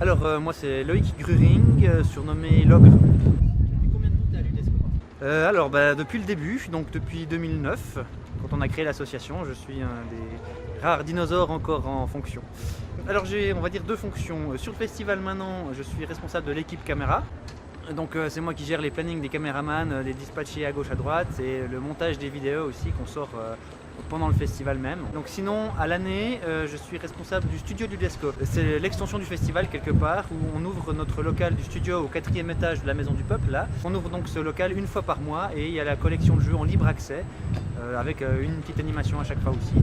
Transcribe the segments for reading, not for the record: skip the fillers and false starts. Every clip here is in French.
Alors moi c'est Loïc Gruring, surnommé Logre. Depuis combien de temps tu es à l'UDESCO? Depuis le début, donc depuis 2009, quand on a créé l'association, je suis un des rares dinosaures encore en fonction. Alors j'ai, on va dire, deux fonctions. Sur le festival maintenant, je suis responsable de l'équipe caméra. Donc c'est moi qui gère les plannings des caméramans, les dispatchés à gauche à droite et le montage des vidéos aussi qu'on sort pendant le festival même. Donc sinon à l'année je suis responsable du studio du Desco. C'est l'extension du festival quelque part où on ouvre notre local du studio au 4e étage de la Maison du Peuple là. On ouvre donc ce local une fois par mois et il y a la collection de jeux en libre accès avec une petite animation à chaque fois aussi.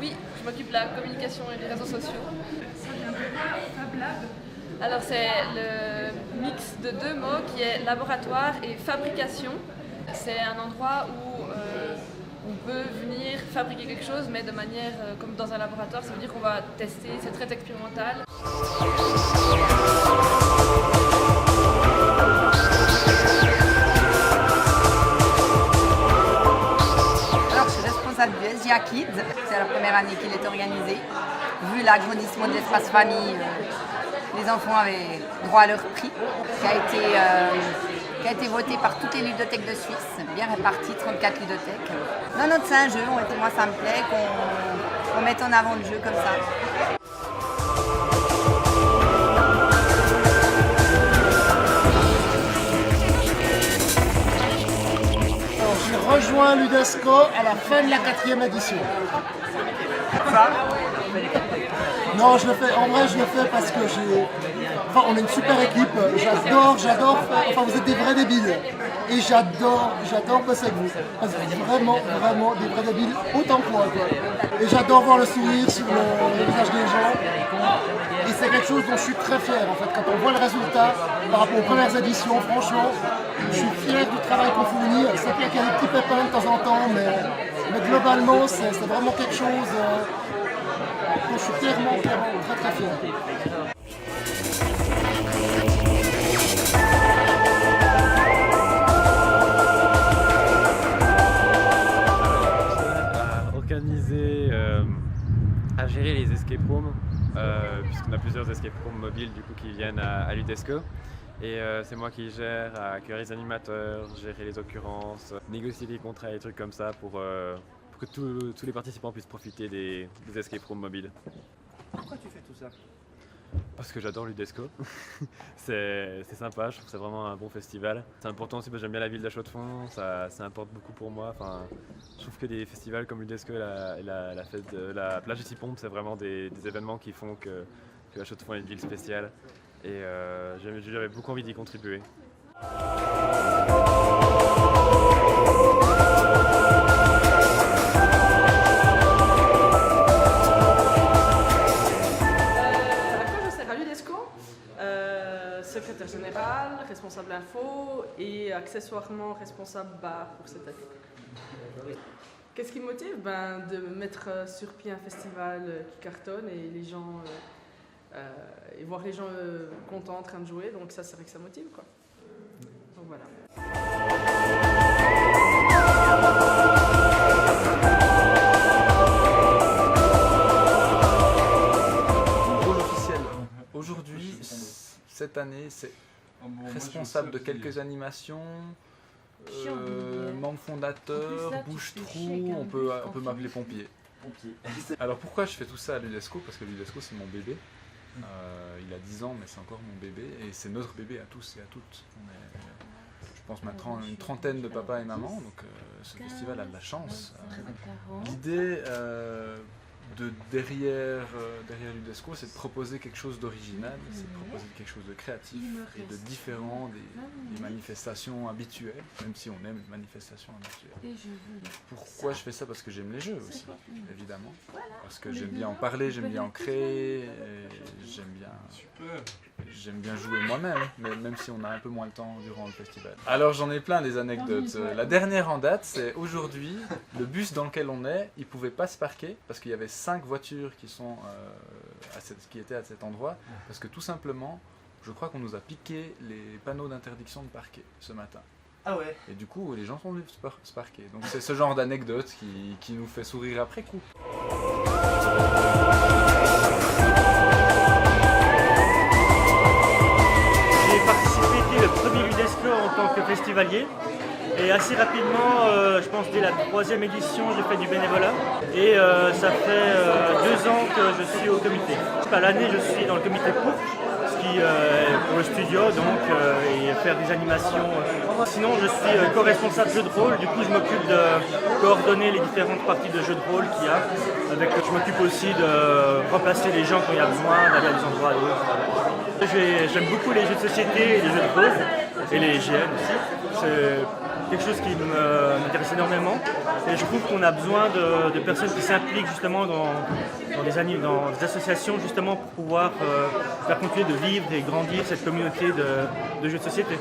Oui, je m'occupe de la communication et des réseaux sociaux. Ça vient de quoi, Fab Lab? Alors c'est le mix de deux mots qui est laboratoire et fabrication. C'est un endroit où on peut venir fabriquer quelque chose mais de manière comme dans un laboratoire, ça veut dire qu'on va tester, c'est très expérimental. Du SGA Kids, c'est la première année qu'il est organisé. Vu l'agrandissement de l'espace famille, les enfants avaient droit à leur prix, qui a été voté par toutes les ludothèques de Suisse, bien réparties, 34 ludothèques. Non, c'est un jeu, moi ça me plaît, qu'on mette en avant le jeu comme ça. J'ai rejoint l'UDESCO à la fin de la 4e édition. Non, en vrai je le fais parce que on est une super équipe, j'adore faire, vous êtes des vrais débiles. Et j'adore bosser avec vous. Parce que vous êtes vraiment des vrais débiles, autant que moi quoi. Et j'adore voir le sourire sur le visage des gens. Et c'est quelque chose dont je suis très fier en fait. Quand on voit le résultat par rapport aux premières éditions, franchement, je suis fier du travail qu'on fournit. C'est clair qu'il y a des petits pépins de temps en temps, mais globalement c'est vraiment quelque chose dont je suis clairement très fier. À gérer les escape rooms, puisqu'on a plusieurs escape rooms mobiles du coup qui viennent à l'UDESCO. Et c'est moi qui gère à accueillir les animateurs, gérer les occurrences, négocier les contrats et des trucs comme ça pour que tous les participants puissent profiter des escape rooms mobiles. Pourquoi tu fais tout ça? Parce que j'adore l'UDESCO, c'est sympa, je trouve que c'est vraiment un bon festival. C'est important aussi parce que j'aime bien la ville d'Achaux-de-Fonds, ça importe beaucoup pour moi. Enfin, je trouve que des festivals comme l'UDESCO et la fête de la plage de Sipompe, c'est vraiment des événements qui font que Achaux-de-Fonds est une ville spéciale. Et j'avais beaucoup envie d'y contribuer. Secrétaire général, responsable info et accessoirement responsable bar pour cette année. Qu'est-ce qui me motive? De mettre sur pied un festival qui cartonne et les gens et voir les gens contents en train de jouer, donc ça c'est vrai que ça motive quoi. Donc voilà. Aujourd'hui, cette année, c'est responsable de quelques animations, membre fondateur, bouche-trou, on peut m'appeler pompier. Alors pourquoi je fais tout ça à l'UDESCO? Parce que l'UDESCO c'est mon bébé. Il a 10 ans mais c'est encore mon bébé et c'est notre bébé à tous et à toutes. On est, je pense maintenant une trentaine de papas et mamans, donc ce festival a de la chance. L'idée derrière l'UDESCO, c'est de proposer quelque chose d'original, c'est de proposer quelque chose de créatif et de différent des manifestations habituelles, même si on aime les manifestations habituelles. Pourquoi je fais ça? Parce que j'aime les jeux aussi, évidemment. Parce que j'aime bien en parler, j'aime bien en créer, j'aime bien jouer moi-même, même si on a un peu moins le temps durant le festival. Alors j'en ai plein des anecdotes. La dernière en date, c'est aujourd'hui, le bus dans lequel on est, il ne pouvait pas se parquer parce qu'il y avait 5 voitures qui étaient à cet endroit, parce que tout simplement, je crois qu'on nous a piqué les panneaux d'interdiction de parquet ce matin. Ah ouais. Et du coup, les gens sont venus se parquer. Donc c'est ce genre d'anecdote qui nous fait sourire après coup. J'ai participé dès le premier Ludesco en tant que festivalier. Et assez rapidement, je pense dès la 3e édition, j'ai fait du bénévolat. Et ça fait 2 ans que je suis au comité. À l'année, je suis dans le comité pour, ce qui est pour le studio, donc, et faire des animations. Sinon, je suis co-responsable jeu de rôle. Du coup, je m'occupe de coordonner les différentes parties de jeux de rôle qu'il y a. Je m'occupe aussi de remplacer les gens quand il y a besoin, d'aller à des endroits d'autres. J'aime beaucoup les jeux de société et les jeux de rôle, et les GN aussi. C'est quelque chose qui m'intéresse énormément. Et je trouve qu'on a besoin de personnes qui s'impliquent justement dans des associations justement pour pouvoir faire continuer de vivre et grandir cette communauté de jeux de société.